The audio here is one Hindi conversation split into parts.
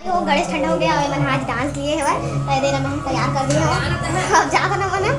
वो गणेश ठंडा हो गया मन आज डांस लिए है तय देना मैं तैयार कर दिया अब जा ना मना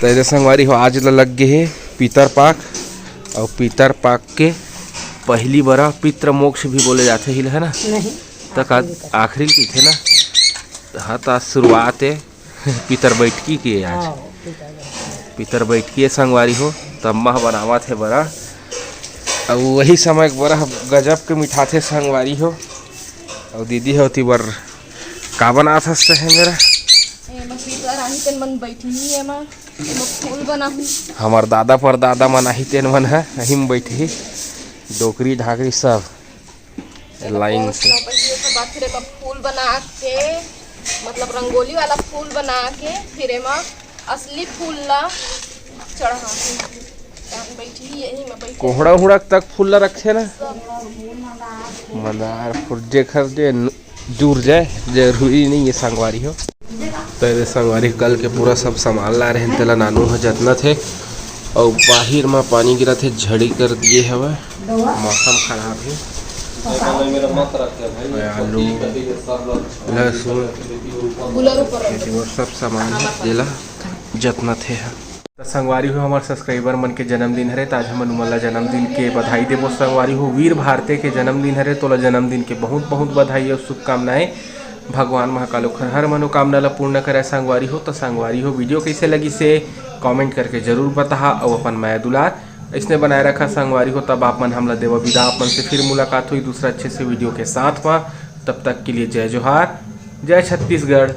तो ऐसे संगवारी हो आज लग गए है पितर पाक और पितर पाक के पहली बरा पितृ मोक्ष भी बोले जाते ही है ना। नहीं तक आखिरी की थे ना। हाँ तो आज शुरुआत है पितर बैठकी की आज पितर बैठकी संगवारी हो तब मह बनावा थे बरा और वही समय बरा गजब के मिठा थे संगवारी हो। और दीदी होती बर का बना था है मेरा हमार दादा पर दादा मन आही तेन मन है अही में बैठे ही डोकरी ढाकरी सब लाइन से फूल बना के मतलब रंगोली वाला फूल बना के फिर एमा असली फूल ला चढ़ा बैठी यही में बैठी कोहड़ा उहड़ा तक फूल ला रखे ना मंदार फूल जे खर जुर जाए जरूरी नहीं है संगवारी हो। तो ये संगवारी कल के पूरा सब सामान ला रहे तेला नानू हो जतना थे और बाहर में पानी गिरा थे झड़ी कर दिए हवा मौसम खराब है। आलू लहसुन सब सामान दिला जतना थे। तो संगवारी हो हमारे सब्सक्राइबर मन के जन्मदिन हरे तो आज हम उमला जन्मदिन के बधाई देवो। संगवारी हो वीर भारती के जन्मदिन हरे तो जन्मदिन के बहुत बहुत बधाई और शुभकामनाएं। भगवान महाकाल हर मनोकामना ला पूर्ण करे। संगवारी हो तो संगवारी हो वीडियो कैसे लगी से कमेंट करके जरूर बता और अपन माया दुलार इसने बनाए रखा। संगवारी हो तब आप मन हमला देवा विदा अपन से फिर मुलाकात हुई दूसरा अच्छे से वीडियो के साथ में। तब तक के लिए जय जोहार जय छत्तीसगढ़।